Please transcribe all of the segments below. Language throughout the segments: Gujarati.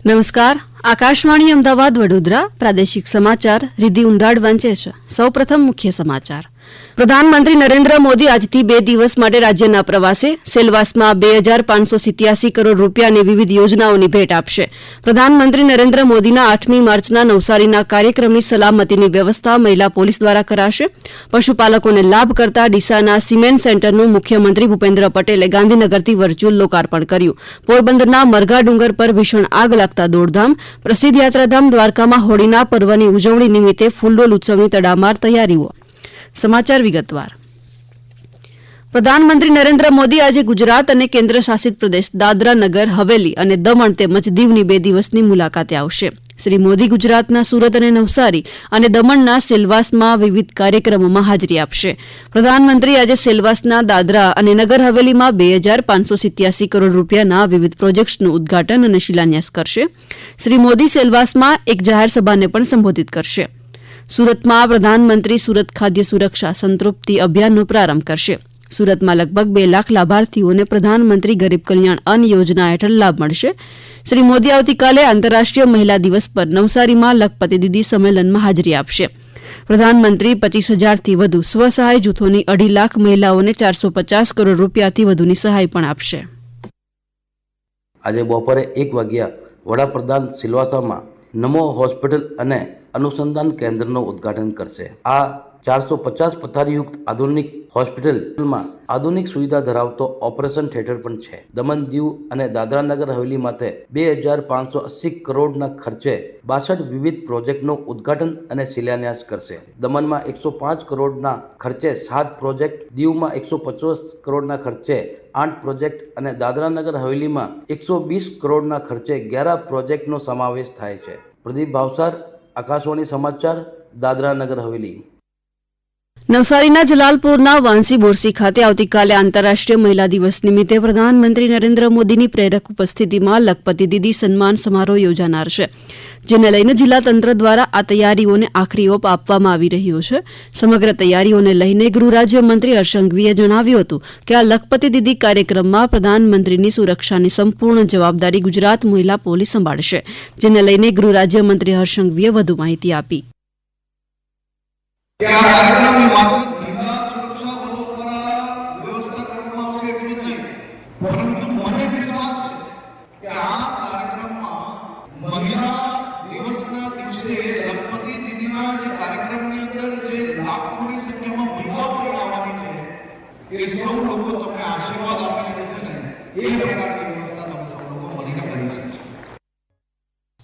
નમસ્કાર. આકાશવાણી અમદાવાદ વડોદરા પ્રાદેશિક સમાચાર રિદ્ધિ ઉંધાડ વાંચે છે. સૌપ્રથમ મુખ્ય સમાચાર. પ્રધાનમંત્રી નરેન્દ્ર મોદી આજથી 2 દિવસ માટે રાજ્યના પ્રવાસે. સેલવાસમાં 2587 કરોડ રૂપિયાની વિવિધ યોજનાઓની ભેટ આપશે. પ્રધાનમંત્રી નરેન્દ્ર મોદીના 8મી માર્ચના નવસારીના કાર્યક્રમની સલામતીની વ્યવસ્થા મહિલા પોલીસ દ્વારા કરાશે. પશુપાલકોને લાભ કરતા ડીસાના સિમેન્ટ સેન્ટરનું મુખ્યમંત્રી ભૂપેન્દ્ર પટેલે ગાંધીનગરથી વર્ચ્યુઅલ લોકાર્પણ કર્યું. પોરબંદરના મરઘા ડુંગર પર ભીષણ આગ લાગતા દોડધામ. પ્રસિદ્ધ યાત્રાધામ દ્વારકામાં હોળીના પર્વની ઉજવણી નિમિત્તે ફૂલડોલ ઉત્સવની તડામાર તૈયારીઓ. સમાચાર વિગતવાર. પ્રધાનમંત્રી નરેન્દ્ર મોદી આજે ગુજરાત અને કેન્દ્ર શાસિત પ્રદેશ દાદરા નગર હવેલી અને દમણ તેમજ દીવની 2 દિવસની મુલાકાતે આવશે. શ્રી મોદી ગુજરાતના સુરત અને નવસારી અને દમણના સેલવાસમાં વિવિધ કાર્યક્રમોમાં હાજરી આપશે. પ્રધાનમંત્રી આજે સેલવાસના દાદરા અને નગર હવેલીમાં 2587 કરોડ રૂપિયાના વિવિધ પ્રોજેક્ટ્સનું ઉદઘાટન અને શિલાન્યાસ કરશે. શ્રી મોદી સેલવાસમાં એક જાહેર સભાને પણ સંબોધિત કરશે. સુરતમાં પ્રધાનમંત્રી સુરત ખાદ્ય સુરક્ષા સંતૃપ્તિ અભિયાનનો પ્રારંભ કરશે. સુરતમાં લગભગ 2 લાખ લાભાર્થીઓને પ્રધાનમંત્રી ગરીબ કલ્યાણ અન્ન યોજના હેઠળ લાભ મળશે. શ્રી મોદી આવતીકાલે આંતરરાષ્ટ્રીય મહિલા દિવસ પર નવસારીમાં લખપતિ દીદી સંમેલનમાં હાજરી આપશે. પ્રધાનમંત્રી 25,000થી વધુ સ્વસહાય જૂથોની 2.5 લાખ મહિલાઓને 450 કરોડ રૂપિયાથી વધુની સહાય પણ આપશે. આજે બપોરે 1 વાગ્યા વડાપ્રધાન સિલવાસામાં નમો હોસ્પિટલ અને અનુસંધાન કેન્દ્રનું ઉદ્ઘાટન કરશે. આ 450 પથારીયુક્ત આધુનિક હોસ્પિટલમાં આધુનિક સુવિધા ધરાવતો ઓપરેશન થિયેટર પણ છે. દમણ દીવ અને દાદરા નગર હવેલી માટે 2580 કરોડના ખર્ચે 62 વિવિધ પ્રોજેક્ટનું ઉદ્ઘાટન અને શિલાન્યાસ કરશે. દમણમાં 105 કરોડના ખર્ચે 7 પ્રોજેક્ટ, દીવમાં 150 કરોડના ખર્ચે 8 પ્રોજેક્ટ અને દાદરા નગર હવેલીમાં 120 કરોડના ખર્ચે 11 પ્રોજેક્ટનો સમાવેશ થાય છે. પ્રદીપ ભાવસાર, આકાશવાણી સમાચાર, દાદરા નગર હવેલી. નવસારીના જલાલપુરના વાંસી બોરસી ખાતે આવતીકાલે આંતરરાષ્ટ્રીય મહિલા દિવસ નિમિત્તે પ્રધાનમંત્રી નરેન્દ્ર મોદીની પ્રેરક ઉપસ્થિતિમાં લખપતિ દીદી સન્માન સમારોહ યોજાનાર છે. જેને લઈને જિલ્લા તંત્ર દ્વારા આ તૈયારીઓને આખરી ઓપ આપવામાં આવી રહ્યો છે. સમગ્ર તૈયારીઓને લઈને ગૃહ રાજ્યમંત્રી હર્ષ સંઘવીએ જણાવ્યું હતું કે આ લખપતિ દીદી કાર્યક્રમમાં પ્રધાનમંત્રીની સુરક્ષાની સંપૂર્ણ જવાબદારી ગુજરાત મહિલા પોલીસ સંભાળશે. જેને લઈને ગૃહ રાજ્યમંત્રી હર્ષ સંઘવીએ વધુ માહિતી આપી.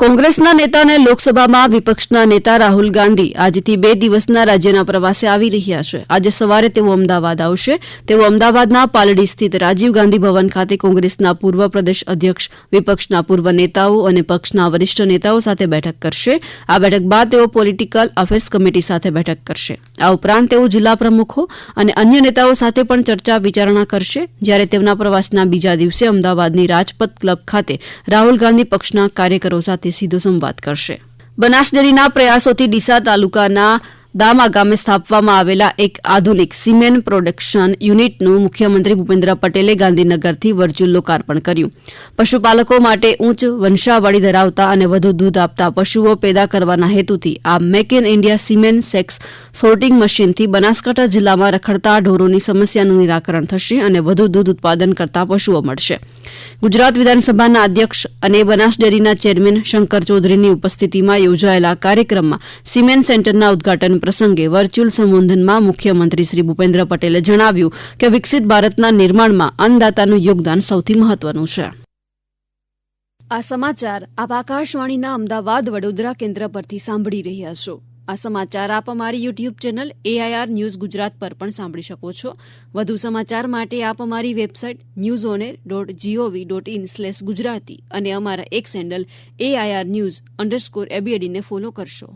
કોંગ્રેસના નેતા અને લોકસભામાં વિપક્ષના નેતા રાહુલ ગાંધી આજથી 2 દિવસના રાજ્યના પ્રવાસે આવી રહ્યા છે. આજે સવારે તેઓ અમદાવાદ આવશે. તેઓ અમદાવાદના પાલડી સ્થિત રાજીવ ગાંધી ભવન ખાતે કોંગ્રેસના પૂર્વ પ્રદેશ અધ્યક્ષ, વિપક્ષના પૂર્વ નેતાઓ અને પક્ષના વરિષ્ઠ નેતાઓ સાથે બેઠક કરશે. આ બેઠક બાદ તેઓ પોલિટિકલ અફેર્સ કમિટી સાથે બેઠક કરશે. આ ઉપરાંત તેઓ જિલ્લા પ્રમુખો અને અન્ય નેતાઓ સાથે પણ ચર્ચા વિચારણા કરશે. જ્યારે તેમના પ્રવાસના બીજા દિવસે અમદાવાદની રાજપથ ક્લબ ખાતે રાહુલ ગાંધી પક્ષના કાર્યકરો સાથે સીધો સંવાદ કરશે. બનાસડેરીના પ્રયાસોથી ડીસા તાલુકાના દામા ગામે સ્થાપવામાં આવેલા એક આધુનિક સિમેન્ટ પ્રોડક્શન યુનિટનું મુખ્યમંત્રી ભૂપેન્દ્ર પટેલે ગાંધીનગરથી વર્ચ્યુઅલ લોકાર્પણ કર્યું. પશુપાલકો માટે ઉચ્ચ વંશાવળી ધરાવતા અને વધુ દૂધ આપતા પશુઓ પેદા કરવાના હેતુથી આ make in India semen sex sorting મશીનથી બનાસકાંઠા જિલ્લામાં રખડતા ઢોરોની સમસ્યાનું નિરાકરણ થશે અને વધુ દૂધ ઉત્પાદન કરતા પશુઓ મળશે. ગુજરાત વિધાનસભાના અધ્યક્ષ અને બનાસડેરીના ચેરમેન શંકર ચૌધરીની ઉપસ્થિતિમાં યોજાયેલા કાર્યક્રમમાં સિમેન્ટ સેન્ટરના ઉદઘાટન પ્રસંગે વર્ચ્યુઅલ સંબોધનમાં મુખ્યમંત્રી શ્રી ભૂપેન્દ્ર પટેલે જણાવ્યું કે વિકસિત ભારતના નિર્માણમાં અન્નદાતાનું યોગદાન સૌથી મહત્વનું છે. આ સમાચાર આપ આકાશવાણીના અમદાવાદ વડોદરા કેન્દ્ર પરથી સાંભળી રહ્યા છો. આ સમાચાર આપ અમારી YouTube channel AIR news Gujarat પર પણ સાંભળી શકો છો. વધુ સમાચાર માટે આપ અમારી વેબસાઇટ newsonair.gov.in/gujarati અને અમારા એક્સ હેન્ડલ AIR News_ABD ને ફોલો કરશો.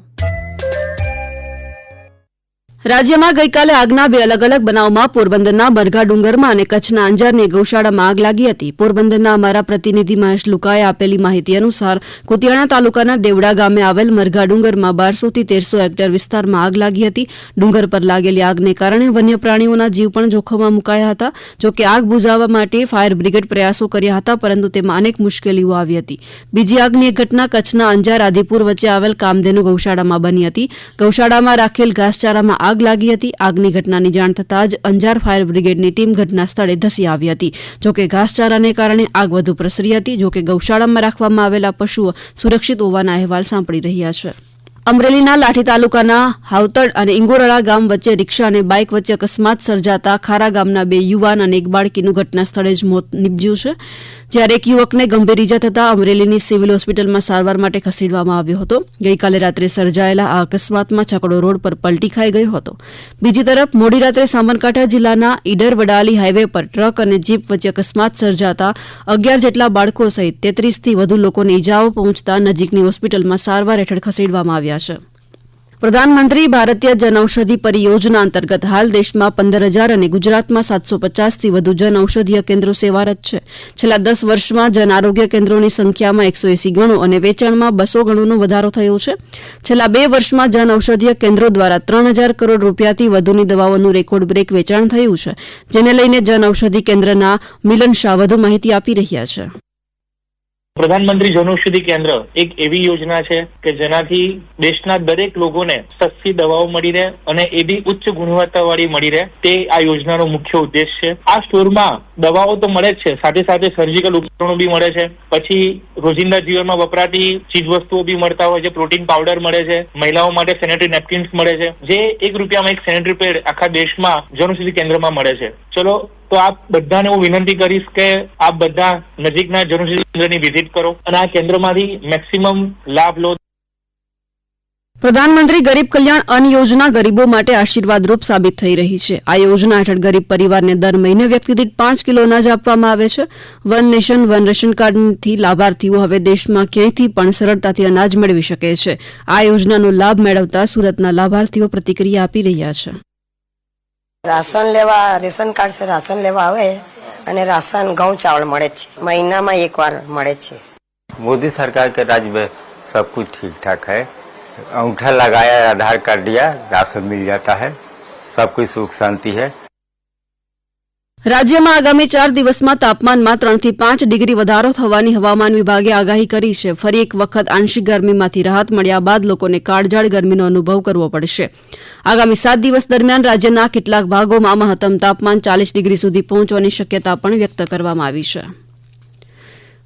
રાજ્યમાં ગઈકાલે આગના બે અલગ અલગ બનાવમાં પોરબંદરના મરઘા ડુંગરમાં અને કચ્છના અંજારની ગૌશાળામાં આગ લાગી હતી. પોરબંદરના અમારા પ્રતિનિધિ મહેશ લુકાએ આપેલી માહિતી અનુસાર કુતિયાણા તાલુકાના દેવડા ગામે આવેલ મરઘા ડુંગરમાં 1200 થી 1300 હેક્ટર વિસ્તારમાં આગ લાગી હતી. ડુંગર પર લાગેલી આગને કારણે વન્ય પ્રાણીઓના જીવ પણ જોખમમાં મુકાયા હતા. જોકે આગ બુઝાવવા માટે ફાયર બ્રિગેડ પ્રયાસો કર્યા હતા, પરંતુ તેમાં અનેક મુશ્કેલીઓ આવી હતી. બીજી આગની એક ઘટના કચ્છના અંજાર આદિપુર વચ્ચે આવેલ કામધેનુ ગૌશાળામાં બની હતી. ગૌશાળામાં રાખેલ ઘાસચારામાં આગ લાગી હતી. આગની ઘટનાની જાણ થતાં જ અંજાર ફાયર બ્રિગેડની ટીમ ઘટના સ્થળે ધસી આવી હતી. જોકે ઘાસચારાને કારણે આગ વધુ પ્રસરી હતી. જોકે ગૌશાળામાં રાખવામાં આવેલા પશુઓ સુરક્ષિત હોવાના અહેવાલ સાંપડી રહ્યા છે. અમરેલીના લાઠી તાલુકાના હાવતડ અને ઇંગોરળા ગામ વચ્ચે રિક્ષા અને બાઇક વચ્ચે અકસ્માત સર્જાતા ખારા ગામના 2 યુવાન અને એક બાળકીનું ઘટના સ્થળે જ મોત નીપજ્યું છે, જ્યારે એક યુવકને ગંભીર ઇજા થતાં અમરેલીની સિવિલ હોસ્પિટલમાં સારવાર માટે ખસેડવામાં આવ્યો હતો. ગઈકાલે રાત્રે સર્જાયેલા આ અકસ્માતમાં છકડો રોડ પર પલટી ખાઈ ગયો હતો. બીજી તરફ મોડી રાત્રે સાબરકાંઠા જિલ્લાના ઈડર વડાલી હાઈવે પર ટ્રક અને જીપ વચ્ચે અકસ્માત સર્જાતા 11 જેટલા બાળકો સહિત 33 થી વધુ લોકોને ઇજાઓ પહોંચતા નજીકની હોસ્પિટલમાં સારવાર હેઠળ ખસેડવામાં આવ્યા છે. પ્રધાનમંત્રી ભારતીય જનઔષધિ પરિયોજના અંતર્ગત હાલ દેશમાં 15,000 અને ગુજરાતમાં 750 થી વધુ જન ઔષધીય કેન્દ્રો સેવારત છે. છેલ્લા 10 વર્ષમાં જન આરોગ્ય કેન્દ્રોની સંખ્યામાં 180 ગણો અને વેચાણમાં 200 ગણોનો વધારો થયો છે. છેલ્લા 2 વર્ષમાં જન ઔષધીય કેન્દ્રો દ્વારા 3,000 કરોડ રૂપિયાથી વધુની દવાઓનું રેકોર્ડ બ્રેક વેચાણ થયું છે, જેને લઈને જન ઔષધિ કેન્દ્રના મિલન શાહ વધુ માહિતી આપી રહ્યા છે. પ્રધાનમંત્રી જનઔષધિ કેન્દ્ર એક એવી યોજના છે કે જેનાથી દેશના દરેક લોકોને સસ્તી દવાઓ મળી રહે અને એ બી ઉચ્ચ ગુણવત્તાવાળી મળી રહે, તે આ યોજનાનો મુખ્ય ઉદ્દેશ છે. આ સ્ટોરમાં દવાઓ તો મળે જ છે, સાથે સાથે સર્જિકલ ઉપકરણો બી મળે છે, પછી રોજિંદા જીવનમાં વપરાતી ચીજવસ્તુઓ બી મળતા હોય છે, પ્રોટીન પાવડર મળે છે, મહિલાઓ માટે સેનેટરી નેપકિન્સ મળે છે, જે ₹1 એક સેનેટરી પેડ આખા દેશમાં જનઔષધિ કેન્દ્રમાં મળે છે. ચલો તો આપ બધાને હું વિનંતી કરીશ કે આપ બધા નજીકના જનઔષધિ કેન્દ્રની વિઝિટ કરો અને આ કેન્દ્રમાંથી મેક્સિમમ લાભ લો. પ્રધાનમંત્રી ગરીબ કલ્યાણ અન્ન યોજના ગરીબો માટે આશીર્વાદરૂપ સાબિત થઈ રહી છે. આ યોજના હેઠળ ગરીબ પરિવારને દર મહિને વ્યક્તિ દીઠ 5 કિલો અનાજ આપવામાં આવે છે. વન નેશન વન રેશન કાર્ડથી લાભાર્થીઓ હવે દેશમાં ક્યાંયથી પણ સરળતાથી અનાજ મેળવી શકે છે. આ યોજનાનો લાભ મેળવતા સુરતના લાભાર્થીઓ પ્રતિક્રિયા આપી રહ્યા છે. રાશન લેવા રેશન કાર્ડ से રાશન લેવા આવે અને રાશન ઘઉં ચાવલ મળે છે, મહિનામાં એકવાર મળે છે. मोदी सरकार के राज में सब कुछ ठीक ठाक है. अंगूठा लगाया, आधार कार्ड दिया, राशन मिल जाता है, सब कुछ सुख शांति है. રાજ્યમાં આગામી 4 દિવસમાં તાપમાનમાં 3 થી 5 ડિગ્રી વધારો થવાની હવામાન વિભાગે આગાહી કરી છે. ફરી એક વખત આંશિક ગરમીમાંથી રાહત મળ્યા બાદ લોકોને કાળઝાળ ગરમીનો અનુભવ કરવો પડશે. આગામી 7 દિવસ દરમિયાન રાજ્યના કેટલાક ભાગોમાં મહત્તમ તાપમાન 40 ડિગ્રી સુધી પહોંચવાની શક્યતા પણ વ્યક્ત કરવામાં આવી છે.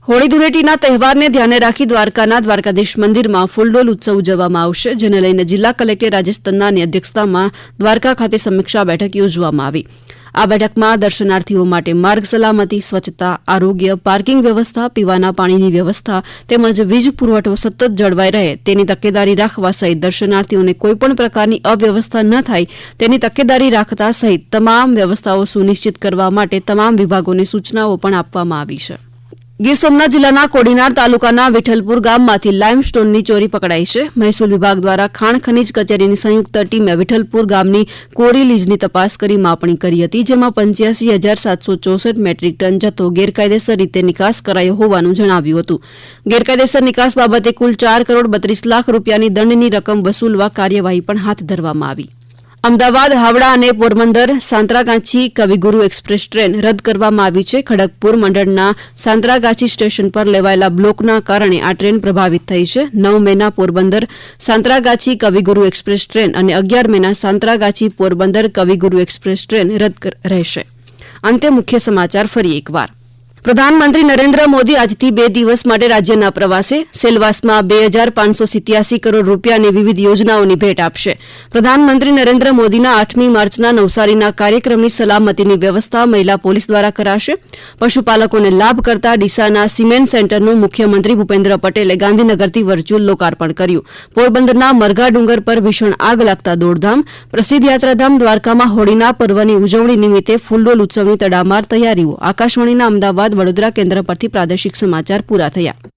હોળી ધૂળેટીના તહેવારને ધ્યાને રાખી દ્વારકાના દ્વારકાધીશ મંદિરમાં ફૂલડોલ ઉત્સવ ઉજવવામાં આવશે, જેને લઈને જિલ્લા કલેક્ટર રાજેશ તન્નાની અધ્યક્ષતામાં દ્વારકા ખાતે સમીક્ષા બેઠક યોજવામાં આવી. આ બેઠકમાં દર્શનાર્થીઓ માટે માર્ગ સલામતી, સ્વચ્છતા, આરોગ્ય, પાર્કિંગ વ્યવસ્થા, પીવાના પાણીની વ્યવસ્થા તેમજ વીજ પુરવઠો સતત જળવાઈ રહે તેની તકેદારી રાખવા સહિત દર્શનાર્થીઓને કોઈપણ પ્રકારની અવ્યવસ્થા ન થાય તેની તકેદારી રાખતા સહિત તમામ વ્યવસ્થાઓ સુનિશ્ચિત કરવા માટે તમામ વિભાગોને સૂચનાઓ પણ આપવામાં આવી છે. ગીર સોમનાથ જિલ્લાના કોડીનાર તાલુકાના વિઠ્ઠલપુર ગામમાંથી લાઇમસ્ટોનની ચોરી પકડાઈ છે. મહેસૂલ વિભાગ દ્વારા ખાણ ખનીજ કચેરીની સંયુક્ત ટીમે વિઠ્ઠલપુર ગામની કોરી લીઝની તપાસ કરી માપણી કરી હતી, જેમાં 85,764 મેટ્રિક ટન જથ્થો ગેરકાયદેસર રીતે નિકાસ કરાયો હોવાનું જણાવ્યું હતું. ગેરકાયદેસર નિકાસ બાબતે કુલ 4 કરોડ 32 લાખ રૂપિયાની દંડની રકમ વસૂલવા કાર્યવાહી પણ હાથ ધરવામાં આવી. અમદાવાદ, હાવડા અને પોરબંદર સાંતરાગાછી કવિગુરુ એક્સપ્રેસ ટ્રેન રદ કરવામાં આવી છે. ખડગપુર મંડળના સાંતરાગાછી સ્ટેશન પર લેવાયેલા બ્લોકના કારણે આ ટ્રેન પ્રભાવિત થઈ છે. 9 મેના પોરબંદર સાંતરાગાછી કવિગુરુ એક્સપ્રેસ ટ્રેન અને 11 મેના સાંતરાગાછી પોરબંદર કવિગુરુ એક્સપ્રેસ ટ્રેન રદ રહેશે. અંતે મુખ્ય સમાચાર ફરી એકવાર. પ્રધાનમંત્રી નરેન્દ્ર મોદી આજથી 2 દિવસ માટે રાજ્યના પ્રવાસે. સેલવાસમાં 2,587 કરોડ રૂપિયાની વિવિધ યોજનાઓની ભેટ આપશે. પ્રધાનમંત્રી નરેન્દ્ર મોદીના 8મી માર્ચના નવસારીના કાર્યક્રમની સલામતીની વ્યવસ્થા મહિલા પોલીસ દ્વારા કરાશે. પશુપાલકોને લાભ કરતા ડીસાના સિમેન્ટ સેન્ટરનું મુખ્યમંત્રી ભૂપેન્દ્ર પટેલે ગાંધીનગરથી વર્ચ્યુઅલ લોકાર્પણ કર્યું. પોરબંદરના મરઘા ડુંગર પર ભીષણ આગ લાગતા દોડધામ. પ્રસિદ્ધ યાત્રાધામ દ્વારકામાં હોળીના પર્વની ઉજવણી નિમિત્તે ફૂલડોલ ઉત્સવની તડામાર તૈયારીઓ. આકાશવાણીના અમદાવાદ વડોદરા કેન્દ્ર પરથી પ્રાદેશિક સમાચાર પૂરા થયા.